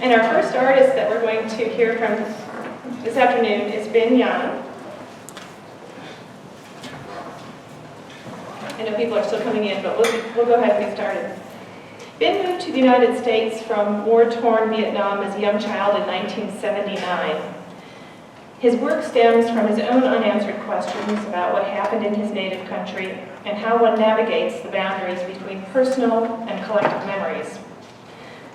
And our first artist that we're going to hear from this afternoon is Binh Danh. I know people are still coming in, but we'll go ahead and get started. Binh moved to the United States from war-torn Vietnam as a young child in 1979. His work stems from his own unanswered questions about what happened in his native country and how one navigates the boundaries between personal and collective memories.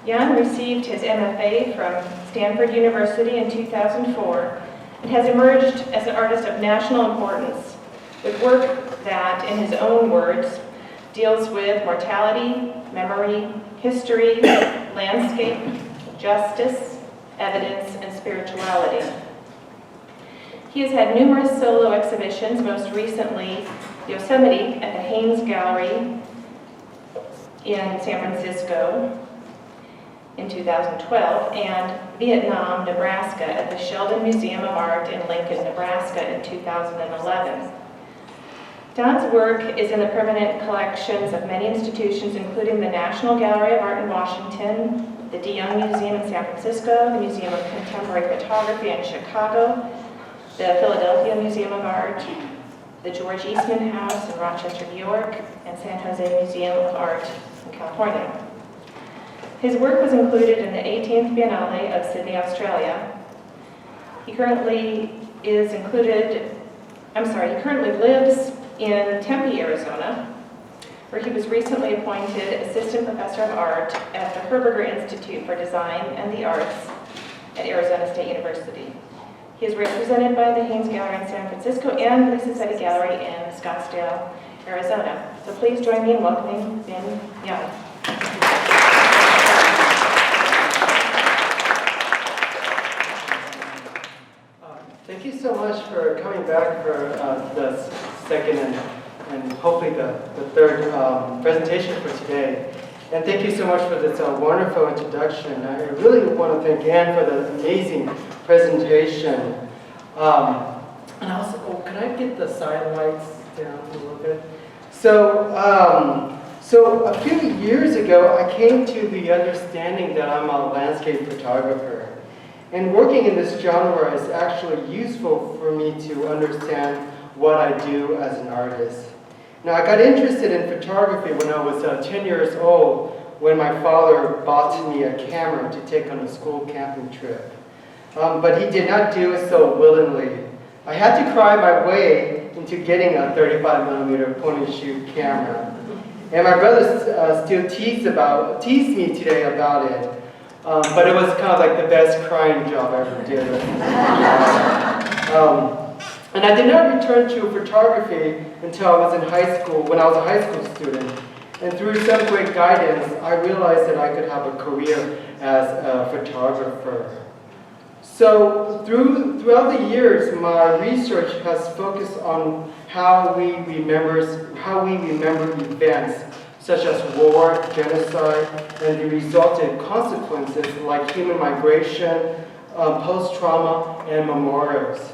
Danh received his MFA from Stanford University in 2004 and has emerged as an artist of national importance with work that, in his own words, deals with mortality, memory, history, landscape, justice, evidence, and spirituality. He has had numerous solo exhibitions, most recently Yosemite at the Haynes Gallery in San Francisco in 2012, and Vietnam, Nebraska at the Sheldon Museum of Art in Lincoln, Nebraska in 2011. Dan's work is in the permanent collections of many institutions, including the National Gallery of Art in Washington, the De Young Museum in San Francisco, the Museum of Contemporary Photography in Chicago, the Philadelphia Museum of Art, the George Eastman House in Rochester, New York, and San Jose Museum of Art in California. His work was included in the 18th Biennale of Sydney, Australia. He currently lives in Tempe, Arizona, where he was recently appointed Assistant Professor of Art at the Herberger Institute for Design and the Arts at Arizona State University. He is represented by the Haynes Gallery in San Francisco and Lisa Setti Gallery in Scottsdale, Arizona. So please join me in welcoming Binh Danh. Thank you so much for coming back for the second and hopefully the third presentation for today. And thank you so much for this wonderful introduction. I really want to thank Anne for the amazing presentation. And also, can I get the side lights down a little bit? So a few years ago, I came to the understanding that I'm a landscape photographer. And working in this genre is actually useful for me to understand what I do as an artist. Now, I got interested in photography when I was 10 years old, when my father bought me a camera to take on a school camping trip. But he did not do it so willingly. I had to cry my way into getting a 35mm point and shoot camera. And my brother still teased me today about it. But it was kind of like the best crying job I ever did. And I did not return to photography until I was in high school, when I was a high school student. And through some great guidance, I realized that I could have a career as a photographer. So throughout the years, my research has focused on how we remember events such as war, genocide, and the resultant consequences like human migration, post-trauma, and memorials.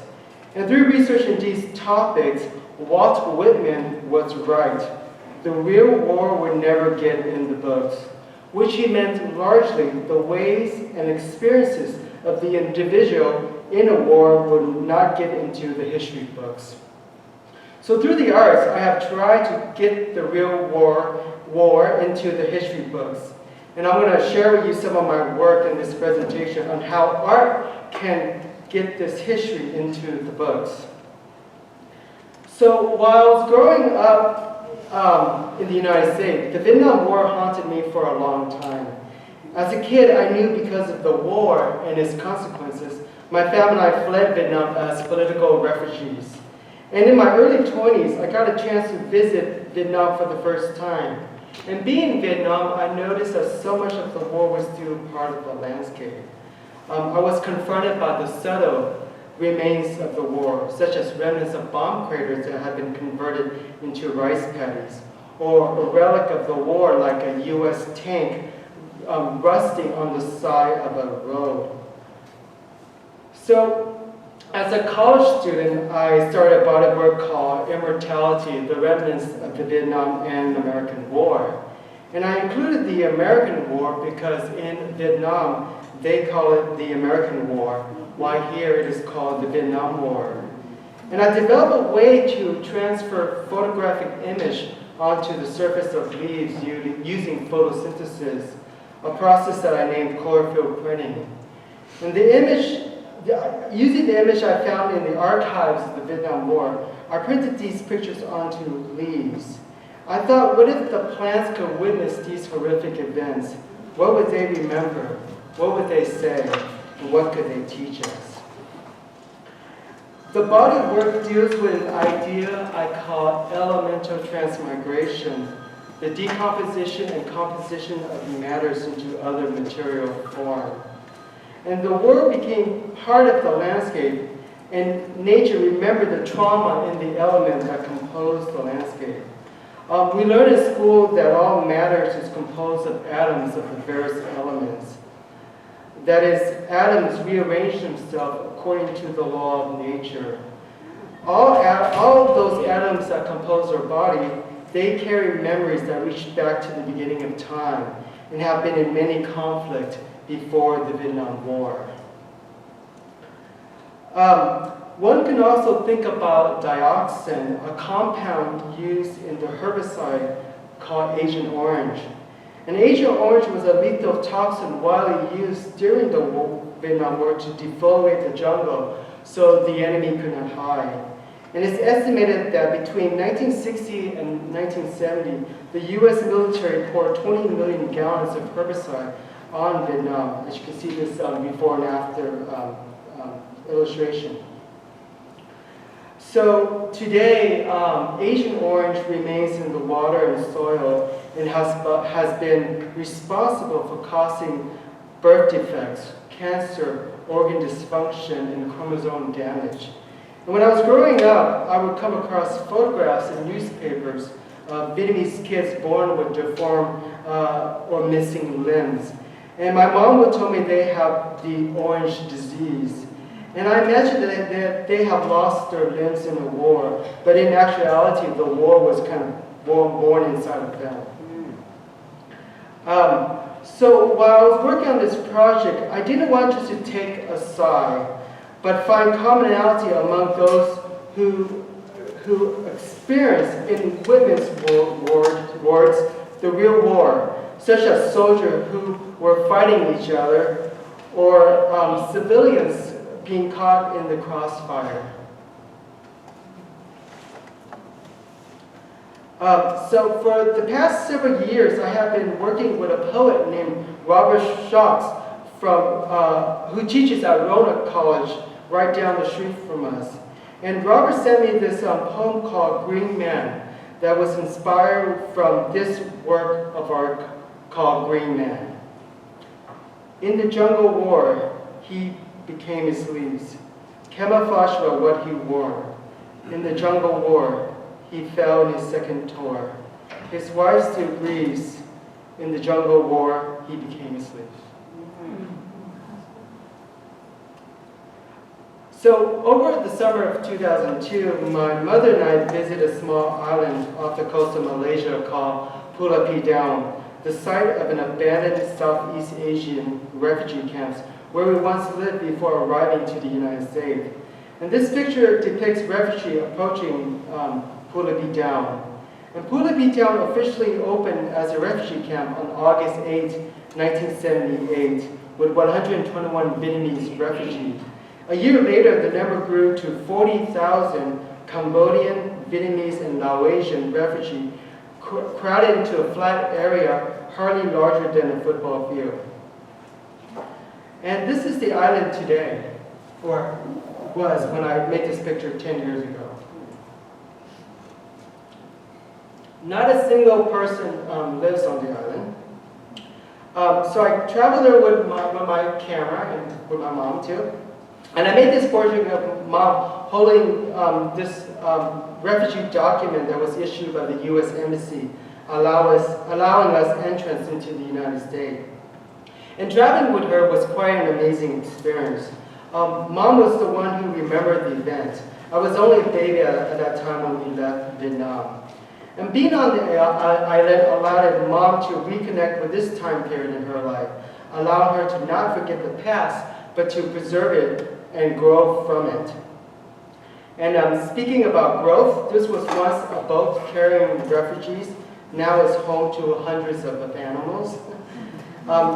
And through research in these topics, Walt Whitman was right. The real war would never get in the books, which he meant largely the ways and experiences of the individual in a war would not get into the history books. So through the arts, I have tried to get the real war into the history books. And I'm going to share with you some of my work in this presentation on how art can get this history into the books. So while I was growing up in the United States, the Vietnam War haunted me for a long time. As a kid, I knew because of the war and its consequences, my family and I fled Vietnam as political refugees. And in my early 20s, I got a chance to visit Vietnam for the first time. And being in Vietnam, I noticed that so much of the war was still part of the landscape. I was confronted by the subtle remains of the war, such as remnants of bomb craters that had been converted into rice paddies, or a relic of the war like a U.S. tank rusting on the side of a road. So, as a college student, I started a body work called Immortality, the Remnants of the Vietnam and American War. And I included the American War because in Vietnam, they call it the American War, while here it is called the Vietnam War. And I developed a way to transfer photographic image onto the surface of leaves using photosynthesis, a process that I named chlorophyll printing. And the image, using the image I found in the archives of the Vietnam War, I printed these pictures onto leaves. I thought, what if the plants could witness these horrific events? What would they remember? What would they say? And what could they teach us? The body of work deals with an idea I call elemental transmigration, the decomposition and composition of matters into other material form. And the world became part of the landscape, and nature remembered the trauma in the element that composed the landscape. We learned in school that all matter is composed of atoms of the various elements. That is, atoms rearrange themselves according to the law of nature. All of those atoms that compose our body, they carry memories that reach back to the beginning of time and have been in many conflicts before the Vietnam War. One can also think about dioxin, a compound used in the herbicide called Agent Orange. And Agent Orange was a lethal toxin widely used during the Vietnam War to defoliate the jungle so the enemy could not hide. And it's estimated that between 1960 and 1970, the U.S. military poured 20 million gallons of herbicide on Vietnam. As you can see this before and after illustration. So today, Agent Orange remains in the water and soil and has been responsible for causing birth defects, cancer, organ dysfunction, and chromosome damage. And when I was growing up, I would come across photographs in newspapers of Vietnamese kids born with deformed or missing limbs. And my mom would tell me they have the orange disease. And I imagine that they have lost their limbs in the war, but in actuality, the war was kind of born inside of them. So while I was working on this project, I didn't want just to take a side, but find commonality among those who experienced in women's wars the real war, such as soldiers who were fighting each other, or civilians being caught in the crossfire. So for the past several years, I have been working with a poet named Robert Schotz who teaches at Randolph College right down the street from us. And Robert sent me this poem called Green Man that was inspired from this work of art called Green Man. In the jungle war, he became his leaves, camouflaged by what he wore. In the jungle war, he fell in his second tour. His wife still grieves. In the jungle war, he became his leaves. So over the summer of 2002, my mother and I visited a small island off the coast of Malaysia called Pulau Pidang, the site of an abandoned Southeast Asian refugee camps where we once lived before arriving to the United States. And this picture depicts refugees approaching Pulau Pidang. And Pulau Pidang officially opened as a refugee camp on August 8, 1978, with 121 Vietnamese refugees. A year later, the number grew to 40,000 Cambodian, Vietnamese, and Laotian refugees crowded into a flat area hardly larger than a football field. And this is the island today, or was when I made this picture 10 years ago. Not a single person lives on the island. So I traveled there with my camera and with my mom too. And I made this portrait of mom holding this refugee document that was issued by the U.S. Embassy, allowing us entrance into the United States. And traveling with her was quite an amazing experience. Mom was the one who remembered the event. I was only a baby at that time when we left Vietnam. And being on the island allowed Mom to reconnect with this time period in her life, allowing her to not forget the past, but to preserve it and grow from it. And speaking about growth, this was once a boat carrying refugees. Now it's home to hundreds of animals.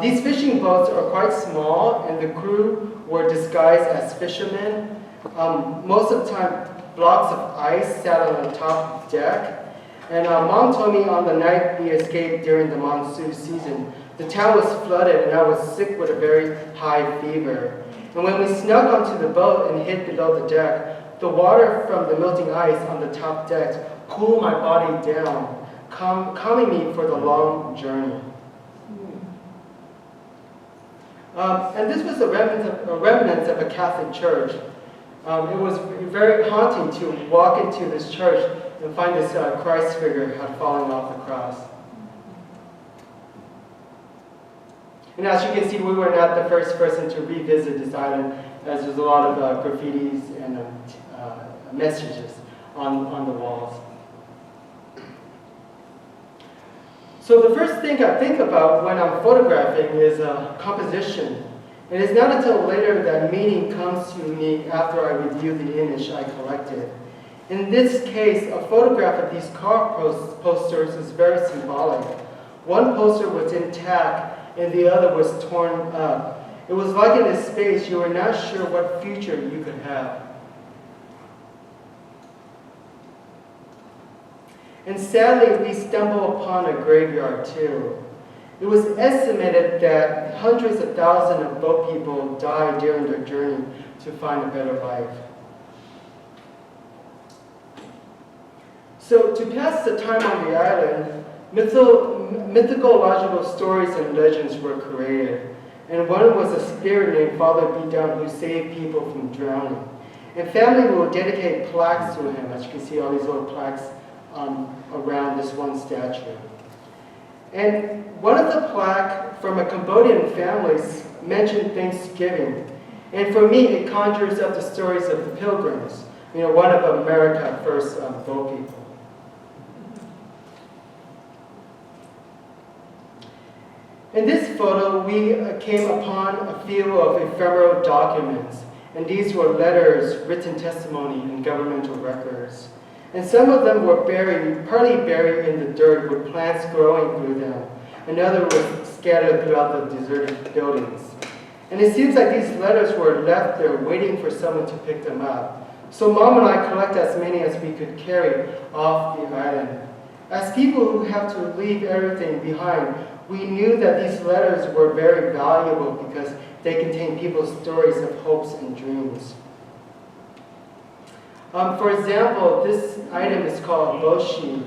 These fishing boats are quite small, and the crew were disguised as fishermen. Most of the time, blocks of ice sat on the top deck. And Mom told me on the night we escaped during the monsoon season, the town was flooded and I was sick with a very high fever. And when we snuck onto the boat and hid below the deck, the water from the melting ice on the top deck cooled my body down, calming me for the long journey. And this was a remnant of a Catholic church. It was very haunting to walk into this church and find this Christ figure had fallen off the cross. And as you can see, we were not the first person to revisit this island, as there's a lot of graffitis and messages on the walls. So the first thing I think about when I'm photographing is composition. And it's not until later that meaning comes to me after I review the image I collected. In this case, a photograph of these car posters is very symbolic. One poster was intact and the other was torn up. It was like in this space you were not sure what future you could have. And sadly, we stumble upon a graveyard too. It was estimated that hundreds of thousands of boat people died during their journey to find a better life. So to pass the time on the island, mythological stories and legends were created. And one was a spirit named Father Binh who saved people from drowning. And family will dedicate plaques to him, as you can see all these little plaques around this one statue. And one of the plaques from a Cambodian family mentioned Thanksgiving. And for me, it conjures up the stories of the Pilgrims, one of America's first boat people. In this photo, we came upon a few of ephemeral documents, and these were letters, written testimony, and governmental records. And some of them were partly buried in the dirt with plants growing through them, and others were scattered throughout the deserted buildings. And it seems like these letters were left there waiting for someone to pick them up. So Mom and I collected as many as we could carry off the island. As people who have to leave everything behind, we knew that these letters were very valuable because they contain people's stories of hopes and dreams. For example, this item is called a boat sheet.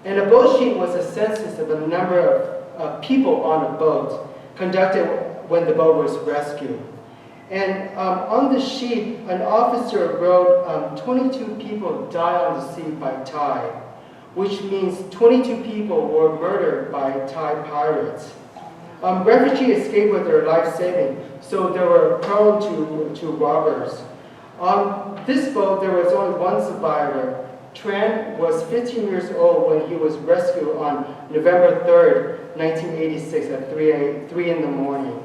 And a boat sheet was a census of a number of people on a boat conducted when the boat was rescued. And on the sheet, an officer wrote 22 people died on the sea by tide, which means 22 people were murdered by Thai pirates. Refugees escaped with their life saving, so they were prone to robbers. On this boat, there was only one survivor. Tran was 15 years old when he was rescued on November 3rd, 1986 at 3 in the morning.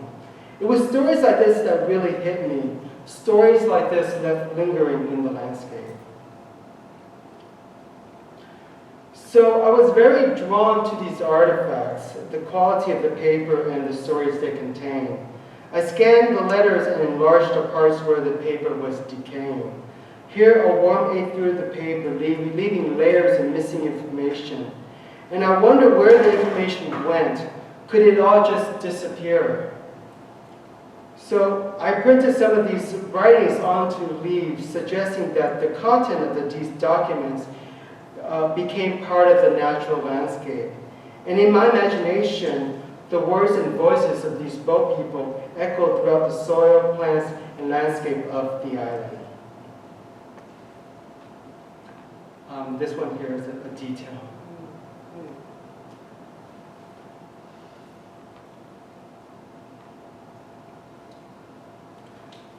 It was stories like this that really hit me. Stories like this left lingering in the landscape. So I was very drawn to these artifacts, the quality of the paper and the stories they contain. I scanned the letters and enlarged the parts where the paper was decaying. Here, a worm ate through the paper, leaving layers of missing information. And I wondered where the information went. Could it all just disappear? So I printed some of these writings onto leaves, suggesting that the content of these documents became part of the natural landscape. And in my imagination, the words and voices of these boat people echoed throughout the soil, plants, and landscape of the island. This one here is a detail.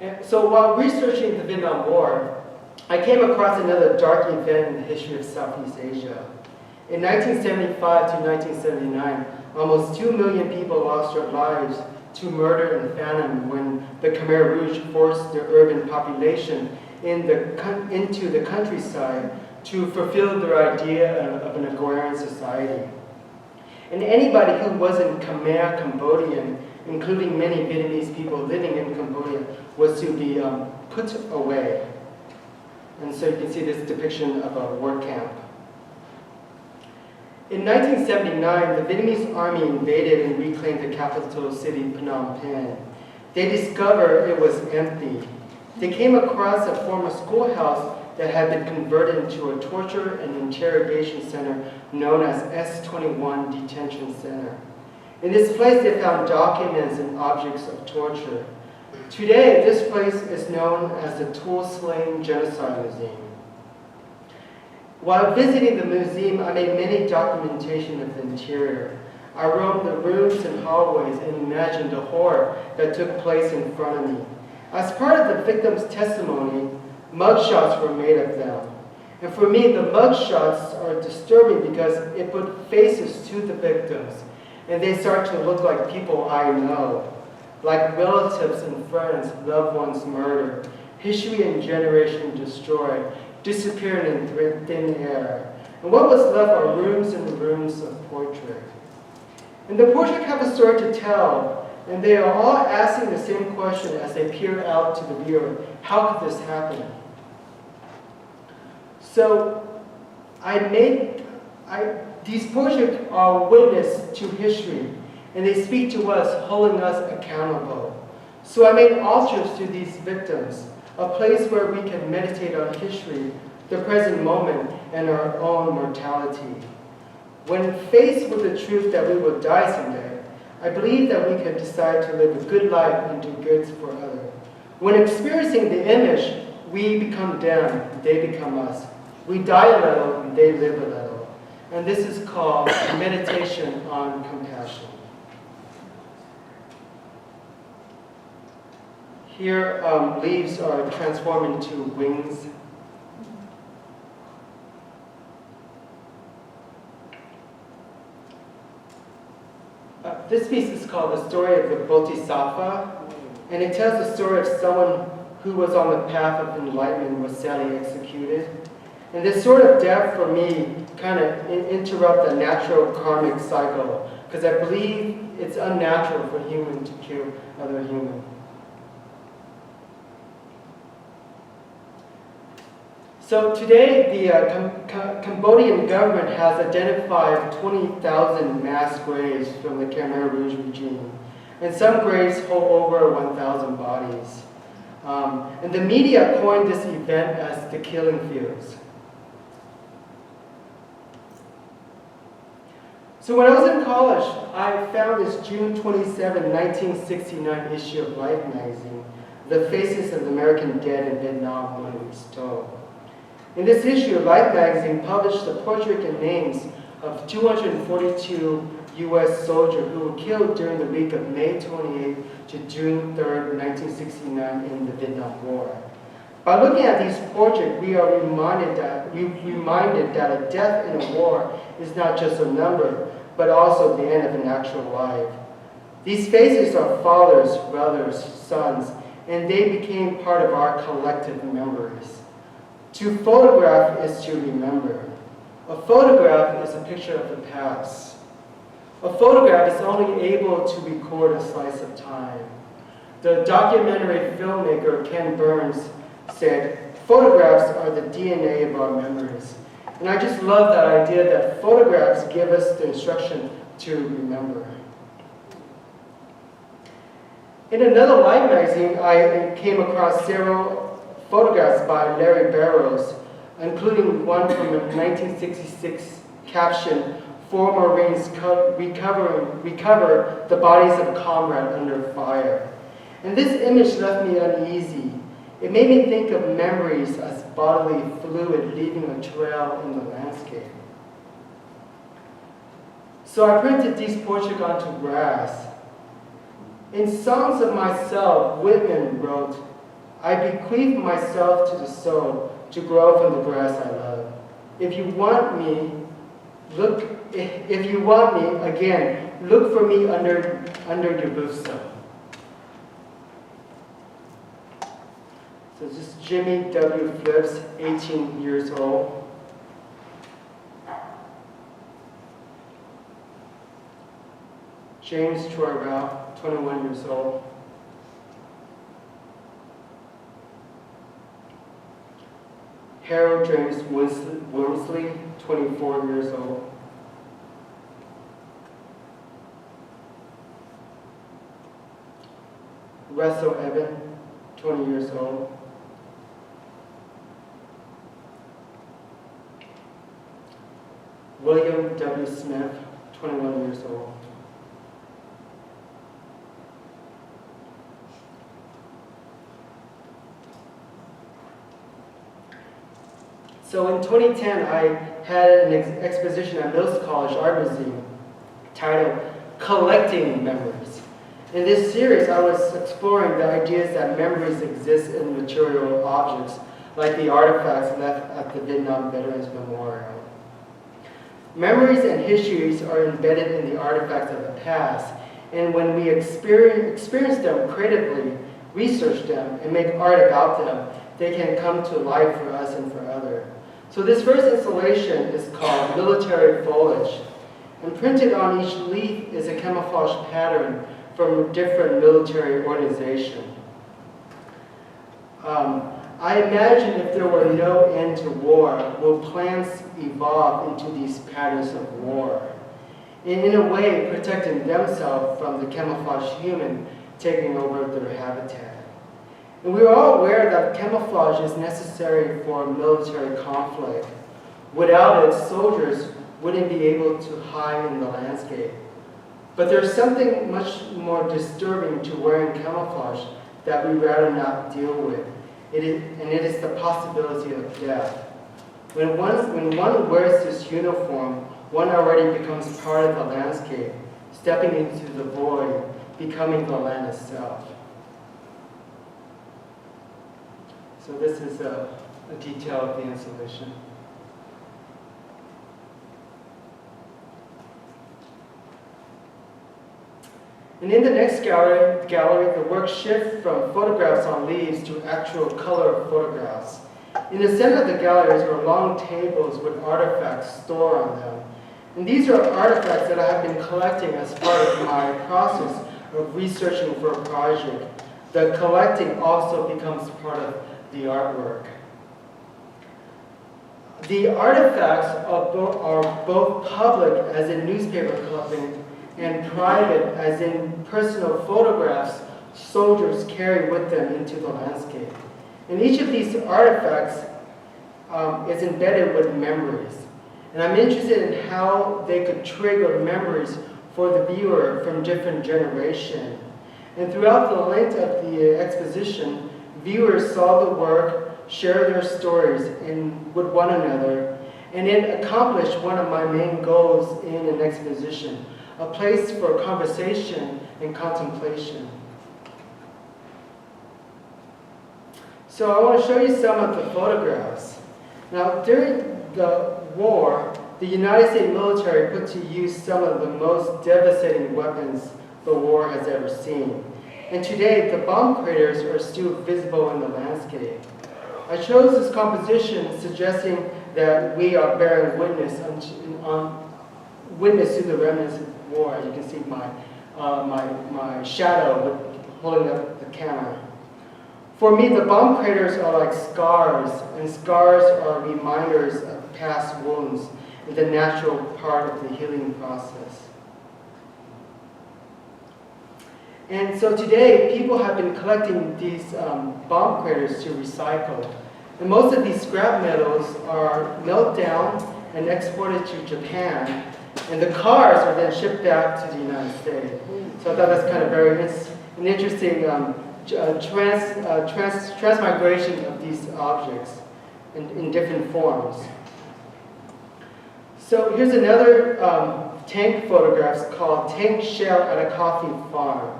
And so while researching the Vietnam War, I came across another dark event in the history of Southeast Asia. In 1975 to 1979, almost 2 million people lost their lives to murder and famine when the Khmer Rouge forced the urban population into the countryside to fulfill their idea of an agrarian society. And anybody who wasn't Khmer Cambodian, including many Vietnamese people living in Cambodia, was to be put away. And so you can see this depiction of a work camp. In 1979, the Vietnamese army invaded and reclaimed the capital city, Phnom Penh. They discovered it was empty. They came across a former schoolhouse that had been converted into a torture and interrogation center known as S-21 Detention Center. In this place, they found documents and objects of torture. Today, this place is known as the Tuol Sleng Genocide Museum. While visiting the museum, I made many documentation of the interior. I roamed the rooms and hallways and imagined the horror that took place in front of me. As part of the victim's testimony, mugshots were made of them. And for me, the mugshots are disturbing because it put faces to the victims, and they start to look like people I know, like relatives and friends, loved ones murdered, history and generation destroyed, disappeared in thin air. And what was left are rooms and rooms of portrait. And the portrait have a story to tell, and they are all asking the same question as they peer out to the viewer: how could this happen? So these portraits are witness to history, and they speak to us, holding us accountable. So I made altars to these victims, a place where we can meditate on history, the present moment, and our own mortality. When faced with the truth that we will die someday, I believe that we can decide to live a good life and do good for others. When experiencing the image, we become them, they become us. We die a little, and they live a little. And this is called meditation on compassion. Here, leaves are transformed into wings. This piece is called The Story of the Bodhisattva, and it tells the story of someone who was on the path of enlightenment and was sadly executed. And this sort of death, for me, kind of interrupts the natural karmic cycle, because I believe it's unnatural for human to kill other human. So today, the Cambodian government has identified 20,000 mass graves from the Khmer Rouge regime, and some graves hold over 1,000 bodies. And the media coined this event as the killing fields. So when I was in college, I found this June 27, 1969 issue of Life magazine, The Faces of the American Dead in Vietnam When We Stole. In this issue, Life magazine published the portrait and names of 242 U.S. soldiers who were killed during the week of May 28 to June 3, 1969 in the Vietnam War. By looking at these portraits, we are reminded that a death in a war is not just a number, but also the end of an actual life. These faces are fathers, brothers, sons, and they became part of our collective memories. To photograph is to remember. A photograph is a picture of the past. A photograph is only able to record a slice of time. The documentary filmmaker Ken Burns said, "Photographs are the DNA of our memories." And I just love that idea that photographs give us the instruction to remember. In another Life magazine, I came across several photographs by Larry Barrows, including one from a 1966 caption, "Four Marines recover the bodies of comrade under fire." And this image left me uneasy. It made me think of memories as bodily fluid leaving a trail in the landscape. So I printed these portraits onto grass. In Songs of Myself, Whitman wrote, "I bequeath myself to the soul to grow from the grass I love. If you want me, Look, if you want me, again, look for me under your boothstone. So this is Jimmy W. Phillips, 18 years old. James Troy Ralph, 21 years old. Harold James Wormsley, 24 years old. Russell Evan, 20 years old. William W. Smith, 21 years old. So in 2010, I had an exposition at Mills College Art Museum titled Collecting Memories. In this series, I was exploring the ideas that memories exist in material objects, like the artifacts left at the Vietnam Veterans Memorial. Memories and histories are embedded in the artifacts of the past, and when we experience them creatively, research them, and make art about them, they can come to life for us and for others. So this first installation is called Military Foliage, and printed on each leaf is a camouflage pattern from a different military organization. I imagine if there were no end to war, will plants evolve into these patterns of war? And in a way, protecting themselves from the camouflaged human taking over their habitat. And we are all aware that camouflage is necessary for military conflict. Without it, soldiers wouldn't be able to hide in the landscape. But there's something much more disturbing to wearing camouflage that we rather not deal with. It is the possibility of death. When one wears this uniform, one already becomes part of the landscape, stepping into the void, becoming the land itself. So this is a detail of the installation. And in the next gallery, the work shifts from photographs on leaves to actual color photographs. In the center of the galleries are long tables with artifacts stored on them. And these are artifacts that I have been collecting as part of my process of researching for a project. The collecting also becomes part of the artwork. The artifacts are both public, as in newspaper clippings, and private, as in personal photographs soldiers carry with them into the landscape. And each of these artifacts is embedded with memories. And I'm interested in how they could trigger memories for the viewer from different generations. And throughout the length of the exposition, viewers saw the work, shared their stories with one another, and it accomplished one of my main goals in an exposition, a place for conversation and contemplation. So I want to show you some of the photographs. Now, during the war, the United States military put to use some of the most devastating weapons the war has ever seen. And today, the bomb craters are still visible in the landscape. I chose this composition suggesting that we are bearing witness to the remnants of war. You can see my shadow holding up the camera. For me, the bomb craters are like scars, and scars are reminders of past wounds and the natural part of the healing process. And so today, people have been collecting these bomb craters to recycle. And most of these scrap metals are melted down and exported to Japan, and the cars are then shipped back to the United States. So I thought that's kind of an interesting transmigration of these objects in different forms. So here's another tank photograph called Tank Shell at a Coffee Farm.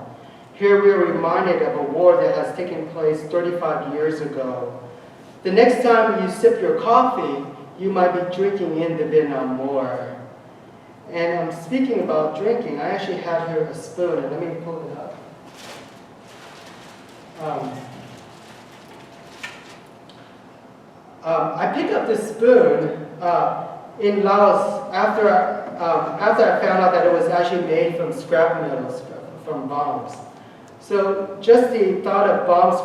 Here we are reminded of a war that has taken place 35 years ago. The next time you sip your coffee, you might be drinking in the Vietnam War. And speaking about drinking, I actually have here a spoon, and let me pull it up. I picked up this spoon in Laos after I found out that it was actually made from scrap metals from bombs. So just the thought of bombs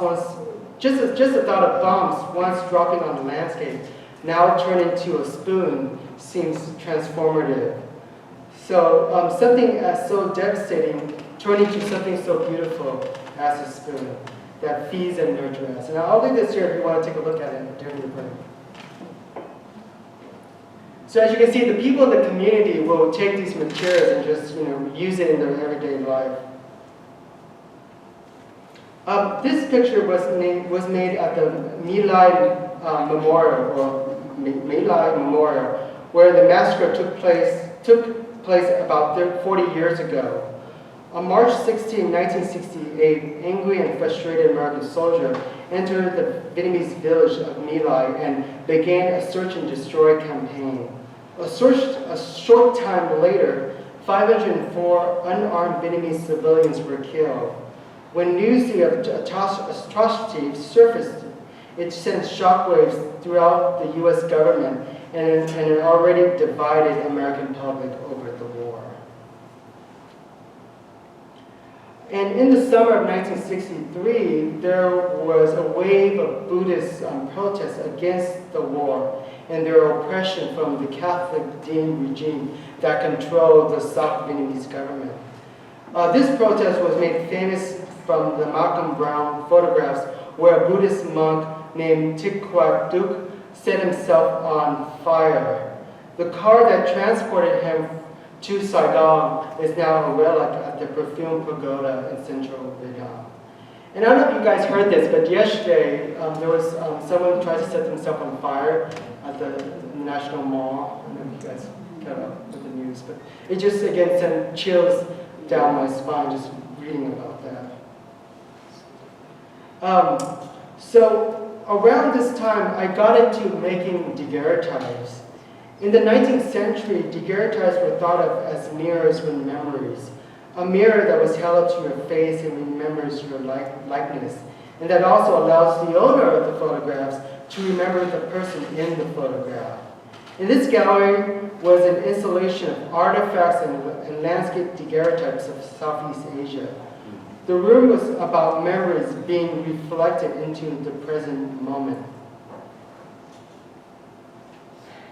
once dropping on the landscape now turned into a spoon seems transformative. So something as so devastating turned into something so beautiful as a spoon that feeds and nurtures us. And I'll leave this here if you want to take a look at it during the break. So as you can see, the people in the community will take these materials and just use it in their everyday life. This picture was made at the Maier Memorial, where the massacre took place about 40 years ago. On March 16, 1968, angry and frustrated American soldiers entered the Vietnamese village of My Lai and began a search and destroy campaign. A short time later, 504 unarmed Vietnamese civilians were killed. When news of the atrocity surfaced, it sent shockwaves throughout the U.S. government and an already divided American public over the war. And in the summer of 1963, there was a wave of Buddhist protests against the war and their oppression from the Catholic Dinh regime that controlled the South Vietnamese government. This protest was made famous from the Malcolm Brown photographs where a Buddhist monk named Thich Quat Duc set himself on fire. The car that transported him to Saigon is now a relic at the Perfume Pagoda in central Vietnam. And I don't know if you guys heard this, but yesterday there was someone who tried to set themselves on fire at the National Mall. I don't know if you guys kept up with the news, but it just again sent chills down my spine just reading about that. So around this time, I got into making daguerreotypes. In the 19th century, daguerreotypes were thought of as mirrors with memories. A mirror that was held up to your face and remembers your likeness, and that also allows the owner of the photographs to remember the person in the photograph. In this gallery was an installation of artifacts and landscape daguerreotypes of Southeast Asia. The room was about memories being reflected into the present moment.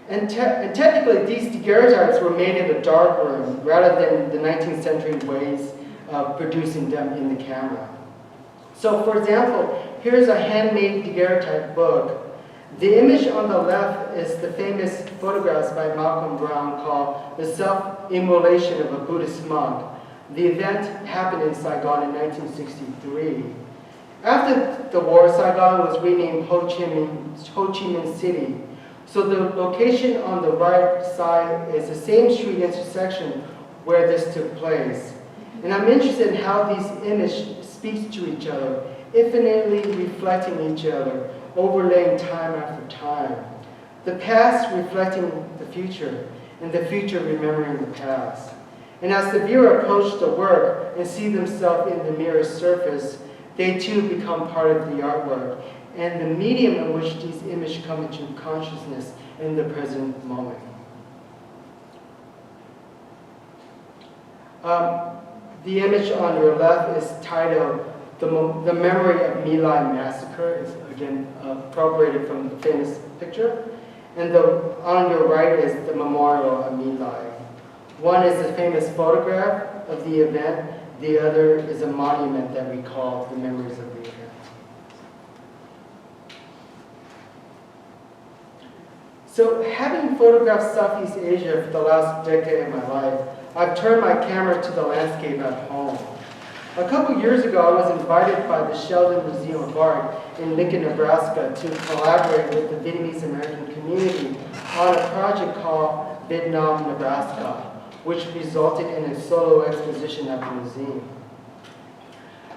And technically, these daguerreotypes were made in a dark room rather than the 19th century ways of producing them in the camera. So for example, here's a handmade daguerreotype book. The image on the left is the famous photographs by Malcolm Brown called The Self-Immolation of a Buddhist Monk. The event happened in Saigon in 1963. After the war, Saigon was renamed Ho Chi Minh City. So the location on the right side is the same street intersection where this took place. And I'm interested in how these images speak to each other, infinitely reflecting each other, overlaying time after time. The past reflecting the future, and the future remembering the past. And as the viewer approached the work and see themselves in the mirror's surface, they too become part of the artwork and the medium in which these images come into consciousness in the present moment. The image on your left is titled The Memory of My Lai Massacre. It's again appropriated from the famous picture. And on your right is the memorial of My Lai. One is a famous photograph of the event. The other is a monument that recalls the memories of the event. So having photographed Southeast Asia for the last decade of my life, I've turned my camera to the landscape at home. A couple years ago, I was invited by the Berlind Museum of Art in Lincoln, Nebraska to collaborate with the Vietnamese American community on a project called Vietnam, Nebraska, which resulted in a solo exposition at the museum.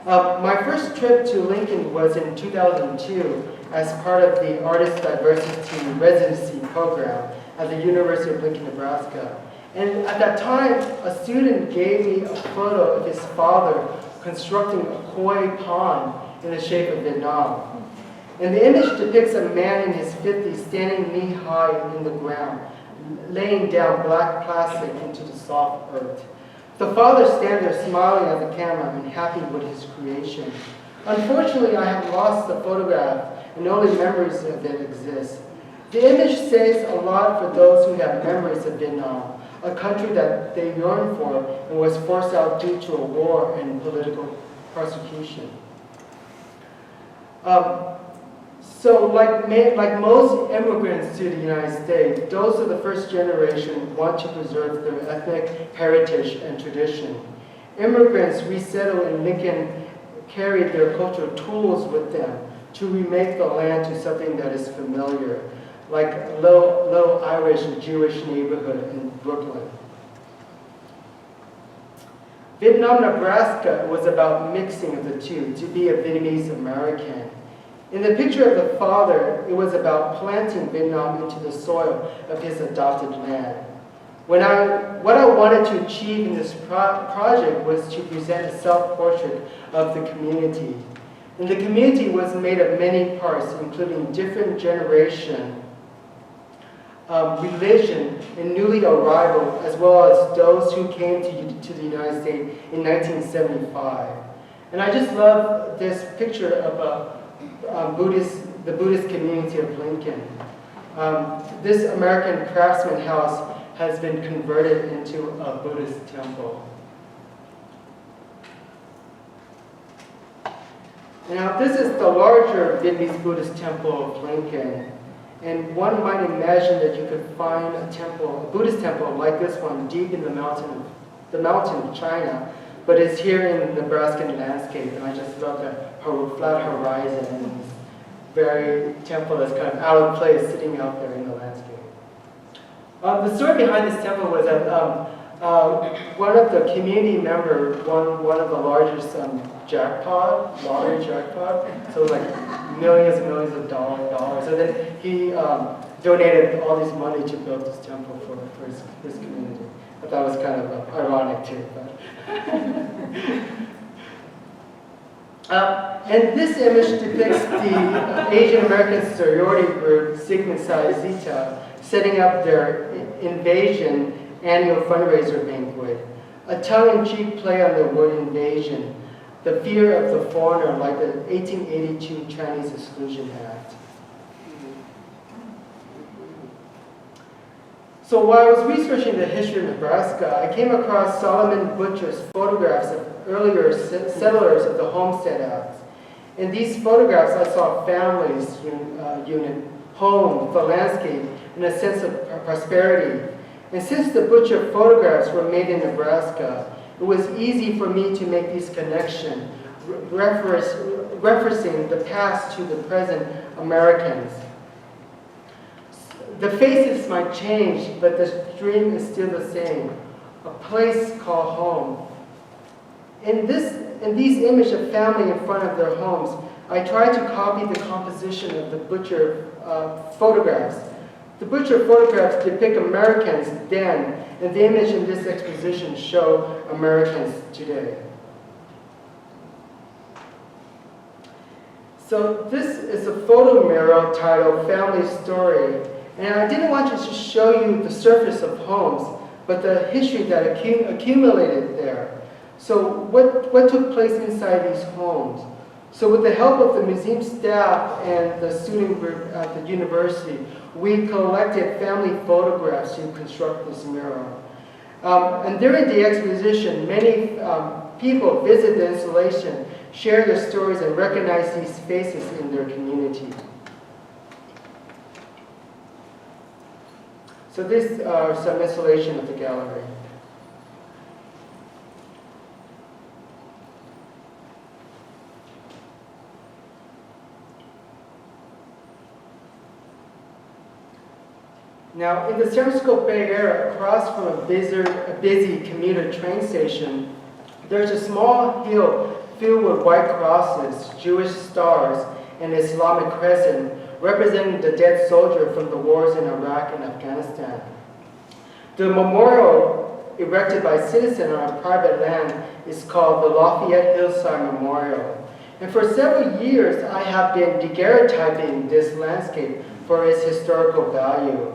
My first trip to Lincoln was in 2002 as part of the Artist Diversity Residency Program at the University of Lincoln, Nebraska. And at that time, a student gave me a photo of his father constructing a koi pond in the shape of Vietnam. And the image depicts a man in his 50s standing knee-high in the ground, laying down black plastic into the soft earth. The father stands there smiling at the camera and happy with his creation. Unfortunately, I have lost the photograph and only memories of it exist. The image says a lot for those who have memories of Vietnam, a country that they yearn for and was forced out due to a war and political persecution. So like most immigrants to the United States, those of the first generation want to preserve their ethnic heritage and tradition. Immigrants resettled in Lincoln carried their cultural tools with them to remake the land to something that is familiar, like a little Irish and Jewish neighborhood in Brooklyn. Vietnam, Nebraska was about mixing of the two, to be a Vietnamese American. In the picture of the father, it was about planting Vietnam into the soil of his adopted land. What I wanted to achieve in this project was to present a self-portrait of the community. And the community was made of many parts, including different generation, religion, and newly arrival, as well as those who came to the United States in 1975. And I just love this picture of the Buddhist community of Lincoln. This American craftsman house has been converted into a Buddhist temple. Now, this is the larger Vietnamese Buddhist temple of Lincoln. And one might imagine that you could find a Buddhist temple like this one deep in the mountain of China, but it's here in the Nebraskan landscape, and I just love that flat horizon and this very temple that's kind of out of place sitting out there in the landscape. The story behind this temple was that one of the community members won one of the largest lottery jackpot, so like millions and millions of dollars. So then he donated all this money to build this temple for his community. I thought it was kind of ironic too. And this image depicts the Asian American sorority group Sigma Psi Zeta setting up their invasion annual fundraiser banquet, a tongue-in-cheek play on the word invasion, the fear of the foreigner, like the 1882 Chinese Exclusion Act. So while I was researching the history of Nebraska, I came across Solomon Butcher's photographs of earlier settlers of the Homestead Act. In these photographs, I saw families, unit, home, the landscape, and a sense of prosperity. And since the Butcher photographs were made in Nebraska, it was easy for me to make these connections, referencing the past to the present Americans. The faces might change, but the dream is still the same, a place called home. In these images of family in front of their homes, I tried to copy the composition of the Butcher photographs. The Butcher photographs depict Americans then, and the image in this exposition show Americans today. So this is a photo mural titled Family Story, and I didn't want to just show you the surface of homes, but the history that accumulated there. So what took place inside these homes? So with the help of the museum staff and the student group at the university, we collected family photographs to construct this mural. And during the exposition, many people visit the installation, share their stories, and recognize these faces in their community. So these are some installation of the gallery. Now, in the San Francisco Bay Area, across from a busy commuter train station, there's a small hill filled with white crosses, Jewish stars, and Islamic crescent, representing the dead soldier from the wars in Iraq and Afghanistan. The memorial erected by a citizen on private land is called the Lafayette Hillside Memorial. And for several years, I have been daguerreotyping this landscape for its historical value.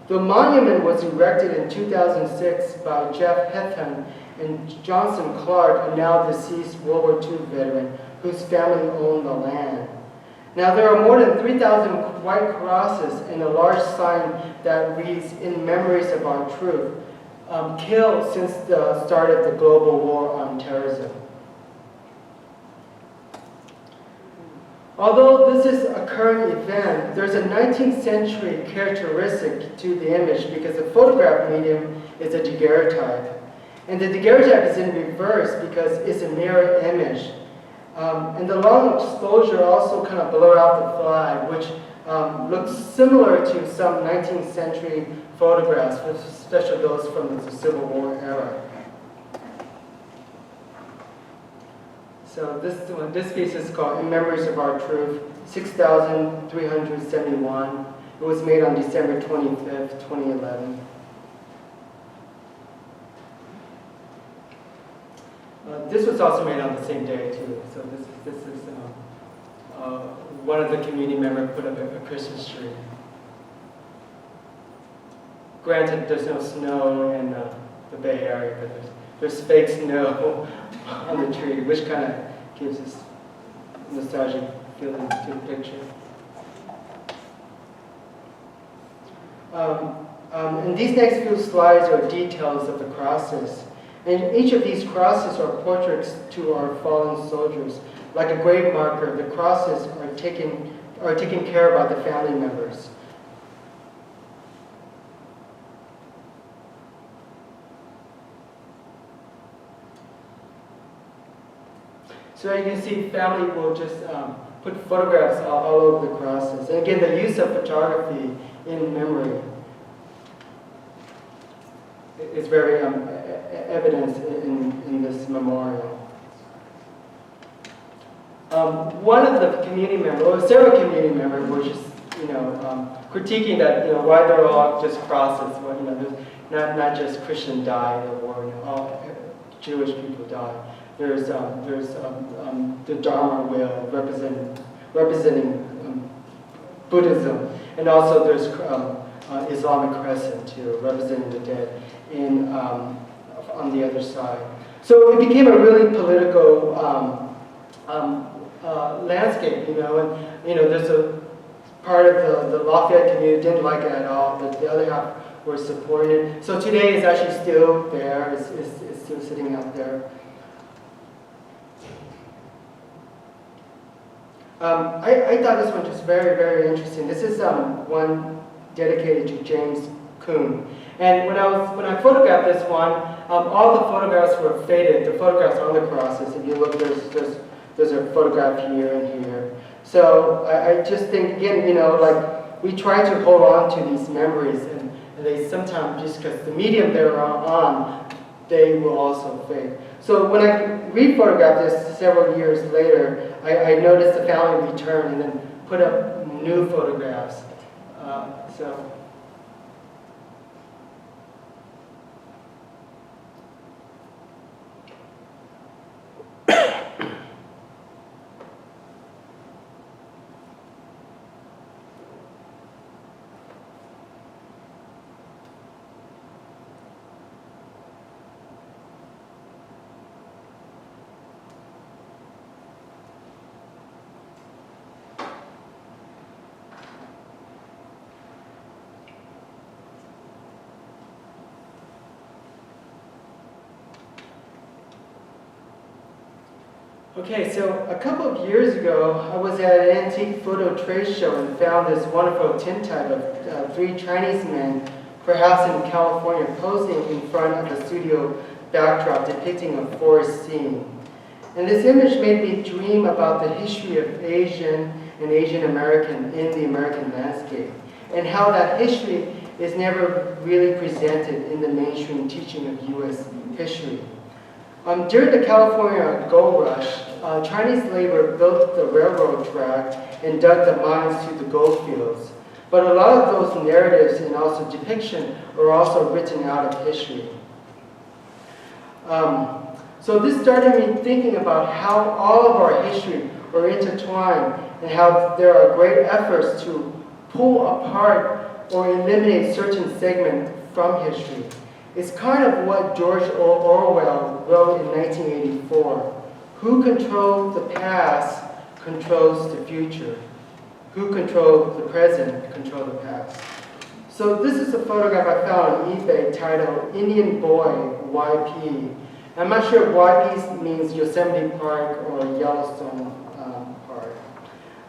The monument was erected in 2006 by Jeff Hethan and Johnson Clark, a now deceased World War II veteran whose family owned the land. Now there are more than 3,000 white crosses and a large sign that reads, "In memories of our truth," killed since the start of the global war on terrorism. Although this is a current event, there's a 19th century characteristic to the image because the photograph medium is a daguerreotype. And the daguerreotype is in reverse because it's a mirror image. And the long exposure also kind of blur out the flag, which looks similar to some 19th century photographs, especially those from the Civil War era. So this piece is called "In Memories of Our Truth," 6,371. It was made on December 25th, 2011. This was also made on the same day too. So this is one of the community members put up a Christmas tree. Granted, there's no snow in the Bay Area, but there's fake snow on the tree, which kind of gives this nostalgic feeling to the picture. And these next few slides are details of the crosses. And each of these crosses are portraits to our fallen soldiers. Like a grave marker, the crosses are taken care of by the family members. So you can see family will just put photographs all over the crosses. And again, the use of photography in memory is very evident in this memorial. One of the community members, or several community members, were just critiquing that why they're all just crosses. Well, there's not just Christian died or all Jewish people died. There's the Dharma wheel representing Buddhism, and also there's Islamic crescent too, representing the dead on the other side. So it became a really political landscape, and there's a part of the Lafayette community didn't like it at all, but the other half were supporting it. So today it's actually still there, it's still sitting out there. I thought this one was very, very interesting. This is one dedicated to James Kuhn. And when I photographed this one, all the photographs were faded. The photographs on the crosses. If you look, there's a photograph here and here. So I just think again, we try to hold on to these memories, and they sometimes just because the medium they're on, they will also fade. So when I re-photographed this several years later, I noticed the family returned and then put up new photographs. Okay, so a couple of years ago, I was at an antique photo trade show and found this wonderful tintype of three Chinese men, perhaps in California, posing in front of a studio backdrop depicting a forest scene. And this image made me dream about the history of Asian and Asian American in the American landscape, and how that history is never really presented in the mainstream teaching of U.S. history. During the California gold rush, Chinese labor built the railroad track and dug the mines to the gold fields. But a lot of those narratives and also depiction are also written out of history. So this started me thinking about how all of our history are intertwined and how there are great efforts to pull apart or eliminate certain segments from history. It's kind of what George Orwell wrote in 1984. Who controls the past controls the future. Who controls the present controls the past. So this is a photograph I found on eBay titled Indian Boy YP. I'm not sure if YP means Yosemite Park or Yellowstone Park.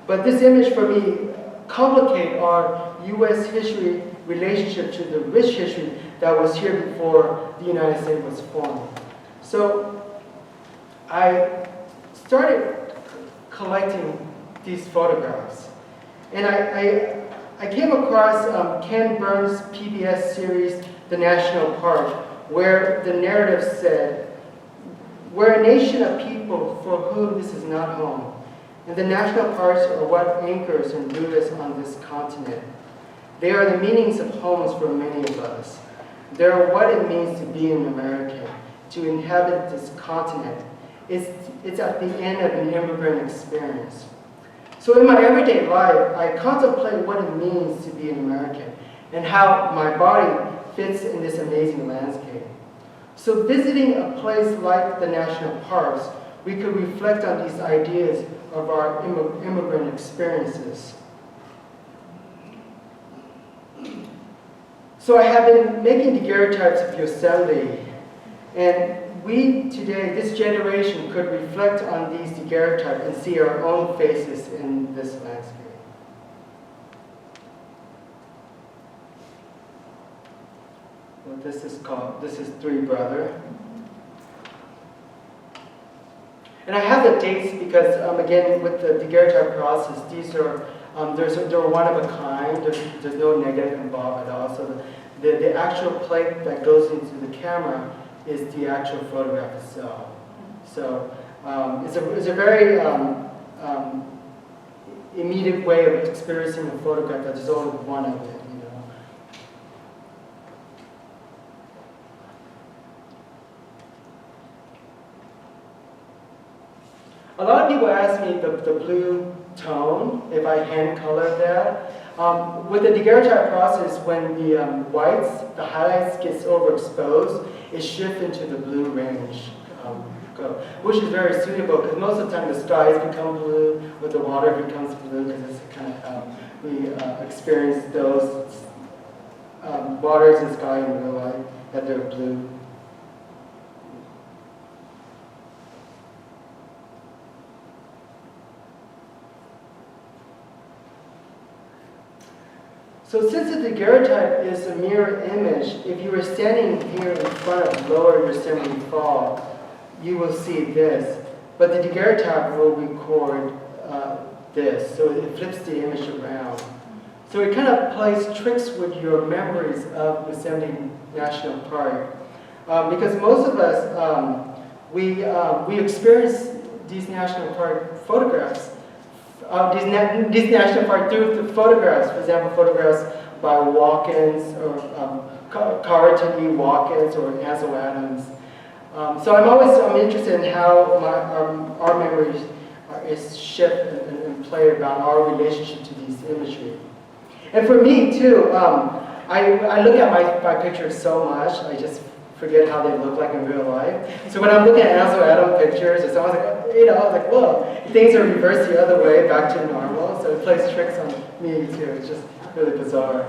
But this image for me complicates our U.S. history relationship to the rich history that was here before the United States was formed. So I started collecting these photographs. And I came across Ken Burns' PBS series, The National Park, where the narrative said, "We're a nation of people for whom this is not home, and the national parks are what anchors and root us on this continent. They are the meanings of homes for many of us. They are what it means to be an American, to inhabit this continent. It's at the end of an immigrant experience." So in my everyday life, I contemplate what it means to be an American and how my body fits in this amazing landscape. So visiting a place like the national parks, we could reflect on these ideas of our immigrant experiences. So I have been making daguerreotypes of Yosemite, and we today, this generation, could reflect on these daguerreotypes and see our own faces in this landscape. Well, this is Three Brother. And I have the dates because, again, with the daguerreotype process, these are, they're one of a kind. There's no negative involved at all. So the actual plate that goes into the camera is the actual photograph itself. So it's a very immediate way of experiencing a photograph that there's only one of it. A lot of people ask me the blue tone, if I hand color that. With the daguerreotype process, when the whites, the highlights gets overexposed, it shifts into the blue range, which is very suitable because most of the time the skies become blue, or the water becomes blue, because it's kind of how we experience those waters and sky in real life, that they're blue. So since the daguerreotype is a mirror image, if you were standing here in front of Lower Yosemite Fall, you will see this. But the daguerreotype will record this, so it flips the image around. So it kind of plays tricks with your memories of Yosemite National Park. Because most of us, we experience these national park photographs. These national parks through the photographs, for example, photographs by Watkins or Carlton E. Watkins or Ansel Adams. So I'm interested in how our memories is shift and play about our relationship to these imagery. And for me too, I look at my pictures so much, I just forget how they look like in real life. So when I'm looking at Ansel Adams pictures, or someone's like, I was like, whoa, things are reversed the other way, back to normal. So it plays tricks on me too. It's just really bizarre.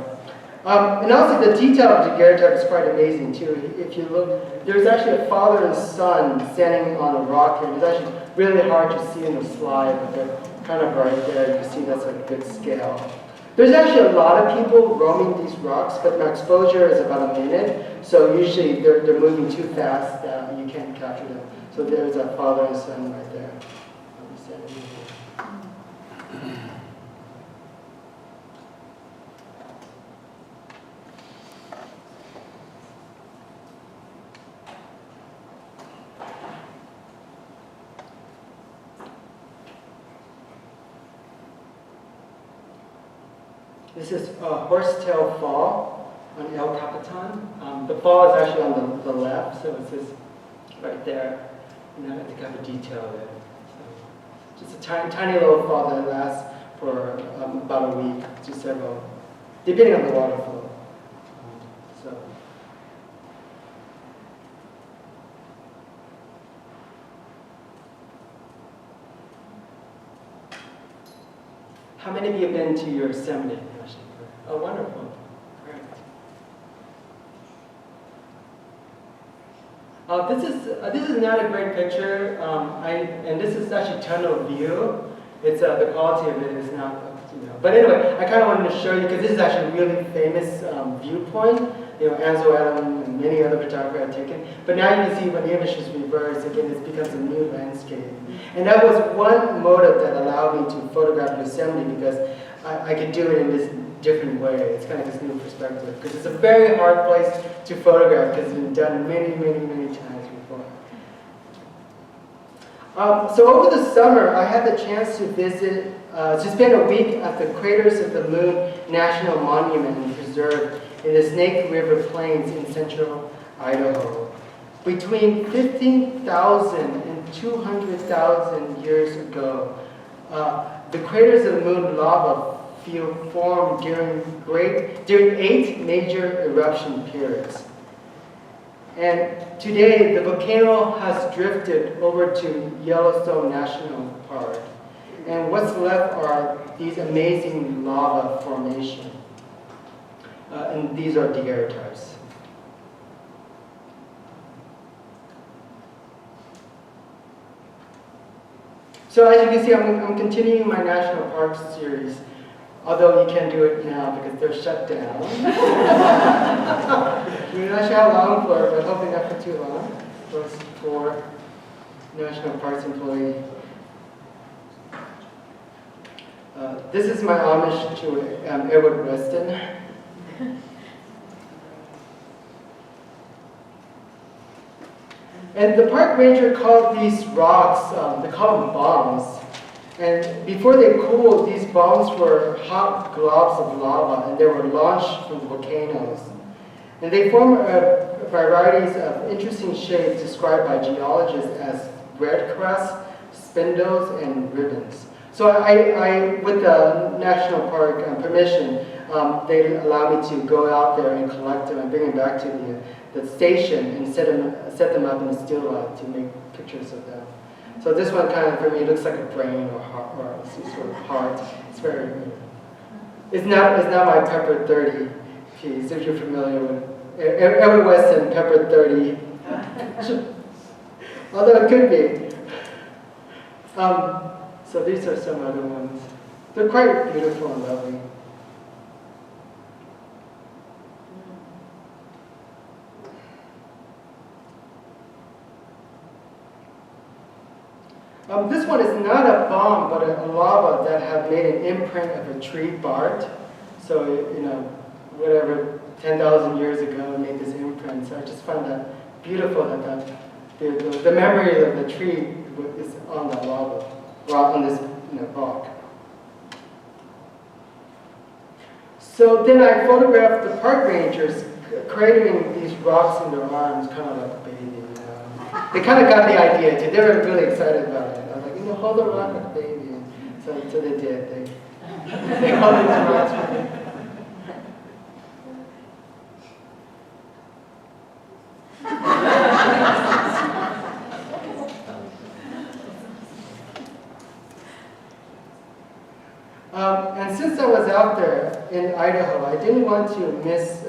And also the detail of the daguerreotype is quite amazing too. If you look, there's actually a father and son standing on a rock here. It's actually really hard to see in the slide, but they're kind of right there. You can see that's a good scale. There's actually a lot of people roaming these rocks, but my exposure is about a minute. So usually they're moving too fast that you can't capture them. So there's a father and son right there. This is a horsetail fall on El Capitan. The fall is actually on the left, so it's just right there. And I think I have a detail there. So just a tiny little fall that lasts for about a week to several, depending on the water flow. So. How many of you have been to Yosemite National Park? Oh, wonderful. Great. This is not a great picture, and this is actually tunnel view. It's the quality of it is not, But anyway, I kind of wanted to show you because this is actually a really famous viewpoint. Ansel Adams and many other photographers have taken. But now you can see when the image is reversed, again, it becomes a new landscape. And that was one motive that allowed me to photograph Yosemite because I could do it in this different way. It's kind of this new perspective because it's a very hard place to photograph because it's been done many, many, many times before. So over the summer, I had the chance to visit, to spend a week at the Craters of the Moon National Monument and Preserve in the Snake River Plains in central Idaho. Between 15,000 and 200,000 years ago, the Craters of the Moon lava field formed during 8 major eruption periods. And today, the volcano has drifted over to Yellowstone National Park. And what's left are these amazing lava formations. And these are daguerreotypes. So as you can see, I'm continuing my national parks series, although you can't do it now because they're shut down. We're not sure how long for, but hopefully not for too long. Those 4 national parks employees. This is my homage to Edward Weston. And the park ranger called these rocks, they call them bombs. And before they cooled, these bombs were hot globs of lava, and they were launched from volcanoes. And they form varieties of interesting shapes described by geologists as red crusts, spindles, and ribbons. So with the national park permission, they allow me to go out there and collect them and bring them back to the station and set them up in a still life to make pictures of them. So this one kind of, for me, looks like a brain or heart, or some sort of heart. It's very, it's not my Pepper 30 piece, if you're familiar with Edward Weston Pepper 30. Although it could be. So these are some other ones. They're quite beautiful and lovely. This one is not a bomb, but a lava that have made an imprint of a tree bark. So, whatever, 10,000 years ago made this imprint. So I just found that beautiful that the memory of the tree is on that lava, or on this rock. So then I photographed the park rangers cradling these rocks in their arms, kind of like a baby. They kind of got the idea too. They were really excited about it. I was like, hold the rock like a baby. And so they did. They held these rocks for me. And since I was out there in Idaho, I didn't want to miss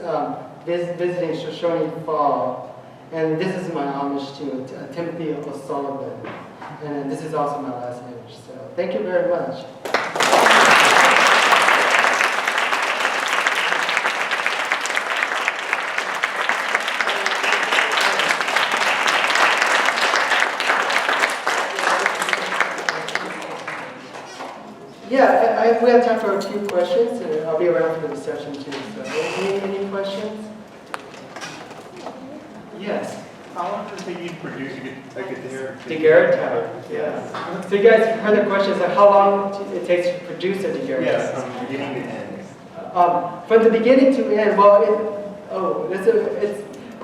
visiting Shoshone Fall. And this is my homage to Timothy O'Sullivan. And this is also my last image. So thank you very much. Yeah, we have time for a few questions, and I'll be around for the session too. So any questions? Yes. How long does it take you to produce a daguerreotype, yeah. So you guys heard the question, like how long it takes to produce a daguerreotype? Yes, from beginning to end. from the beginning to end, well,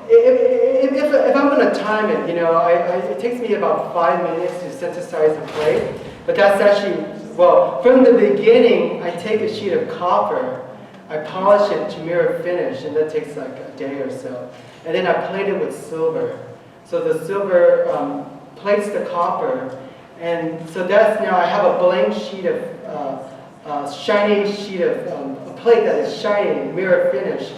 if I'm going to time it, it takes me about 5 minutes to synthesize a plate. But that's actually, well, from the beginning, I take a sheet of copper, I polish it to mirror finish, and that takes like a day or so. And then I plate it with silver. So the silver plates the copper. And so that's, I have a blank sheet of, shiny sheet of, a plate that is shiny, mirror finish.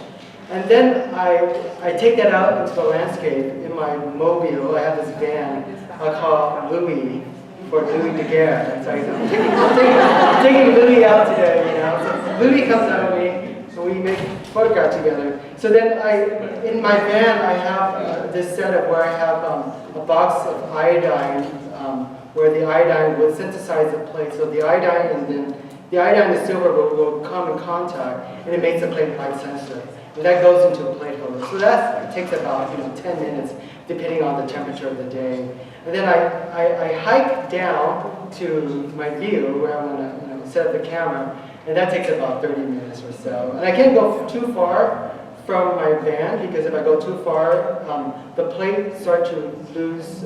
And then I take that out into the landscape in my mobile. I have this van I call Louis, for Louis de Guerre. So I'm taking Louis out today, So Louis comes out with me, so we make photographs together. So then in my van, I have this setup where I have a box of iodine, where the iodine will synthesize the plate. So the iodine and the silver will come in contact, and it makes the plate light sensitive. And that goes into a plate holder. So that takes about 10 minutes, depending on the temperature of the day. And then I hike down to my view where I want to set up the camera, and that takes about 30 minutes or so. And I can't go too far from my van, because if I go too far, the plate starts to lose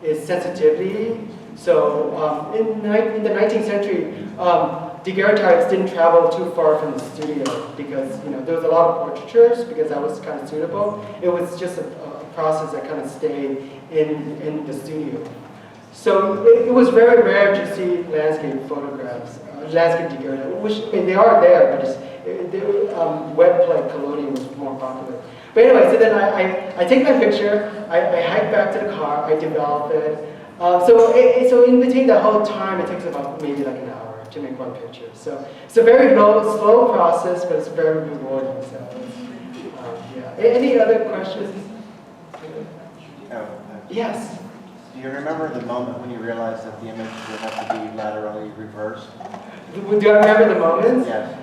its sensitivity. So in the 19th century, daguerreotypes didn't travel too far from the studio, because there was a lot of portraitures, because that was kind of suitable. It was just a process that kind of stayed in the studio. So it was very rare to see landscape photographs, landscape daguerreotypes, which they are there, but wet plate collodion was more popular. But anyway, so then I take my picture, I hike back to the car, I develop it. So in between the whole time, it takes about maybe like an hour to make one picture. So it's a very slow process, but it's very rewarding. So yeah. Any other questions? Yes. Do you remember the moment when you realized that the image would have to be laterally reversed? Do I remember the moments? Yes.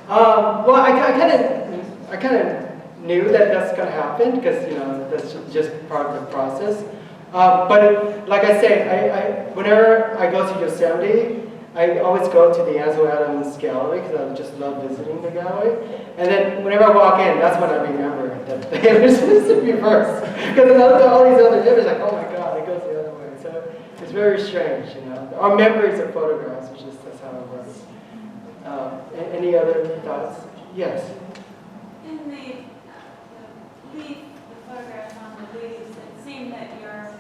Well, I kind of knew that that's going to happen, because that's just part of the process. But like I say, whenever I go to Yosemite, I always go to the Ansel Adams gallery, because I just love visiting the gallery. And then whenever I walk in, that's when I remember that the image is reversed. Because all these other images, like, oh my God, it goes the other way. So it's very strange, Our memories of photographs, that's how it works. Any other thoughts? Yes. In the leaf, the photograph on the leaves, it seemed that your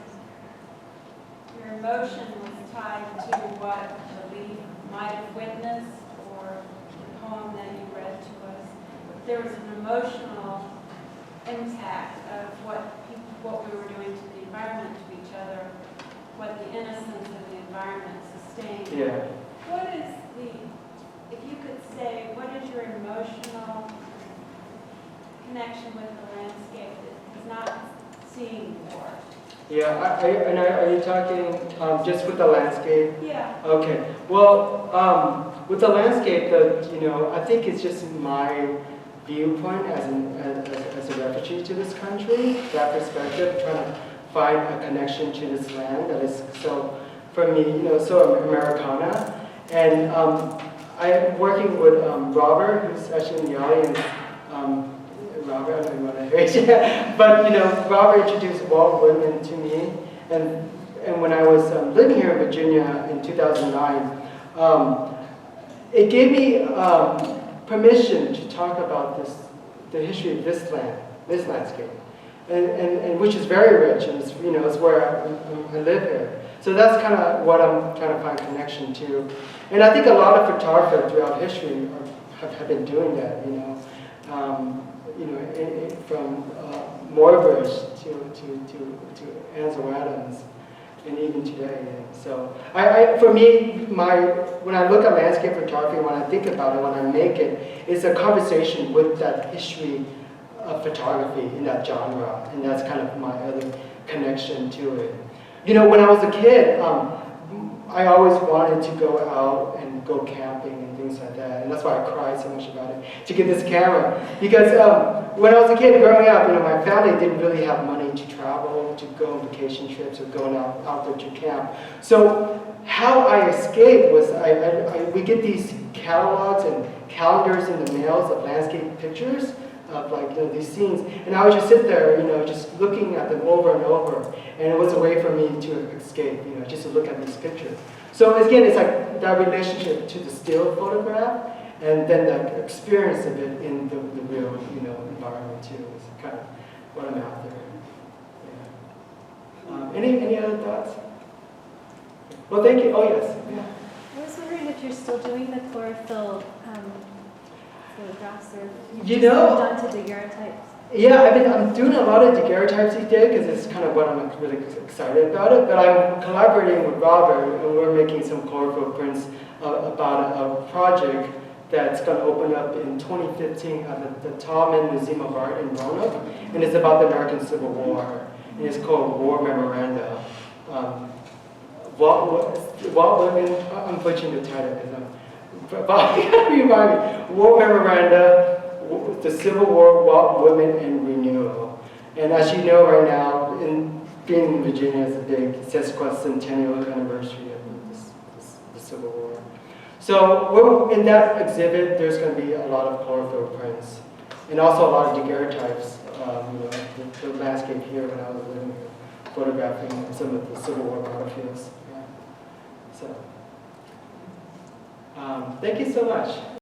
emotion was tied to what the leaf might have witnessed, or the poem that you read to us. There was an emotional impact of what we were doing to the environment, to each other, what the innocence of the environment sustained. Yeah. What is if you could say, what is your emotional connection with the landscape that is not seen before? Yeah, are you talking just with the landscape? Yeah. Okay. Well, with the landscape, I think it's just my viewpoint as a refugee to this country, that perspective, trying to find a connection to this land that is so, for me, so Americana. And I'm working with Robert, who's actually in the audience. Robert, I don't know what I heard. But Robert introduced Walt Whitman to me, and when I was living here in Virginia in 2009, it gave me permission to talk about the history of this land, this landscape, and which is very rich, and it's where I live here. So that's kind of what I'm trying to find connection to, and I think a lot of photographers throughout history have been doing that. From Murbridge to Ansel Adams, and even today. So, for me, when I look at landscape photography, when I think about it, when I make it, it's a conversation with that history of photography in that genre, and that's kind of my other connection to it. When I was a kid, I always wanted to go out and go camping and things like that, and that's why I cried so much about it, to get this camera. Because when I was a kid growing up, my family didn't really have money to travel, to go on vacation trips or going out there to camp. So how I escaped was we get these catalogs and calendars in the mails of landscape pictures of like, these scenes. And I would just sit there, just looking at them over and over. And it was a way for me to escape, just to look at these pictures. So again, it's like that relationship to the still photograph, and then the experience of it in the real, environment too. Is kind of what I'm after. Yeah. Any other thoughts? Well, thank you. Oh yes. Yeah. I was wondering if you're still doing the chlorophyll photographs, or You know, moved on to daguerreotypes. Yeah, I'm doing a lot of daguerreotypes these days because it's kind of what I'm really excited about it. But I'm collaborating with Robert, and we're making some chlorophyll prints about a project that's going to open up in 2015 at the Tallman Museum of Art in Roanoke, and it's about the American Civil War, and it's called War Memoranda. What women? I'm butchering the title because you gotta remind me. War Memoranda. The Civil War, What Women and Renewal. And as you know right now, being in Virginia is a big sesquicentennial anniversary of the Civil War. So in that exhibit, there's going to be a lot of chlorophyll prints, and also a lot of daguerreotypes. The landscape here when I was living here, photographing some of the Civil War battlefields. Yeah. So, thank you so much.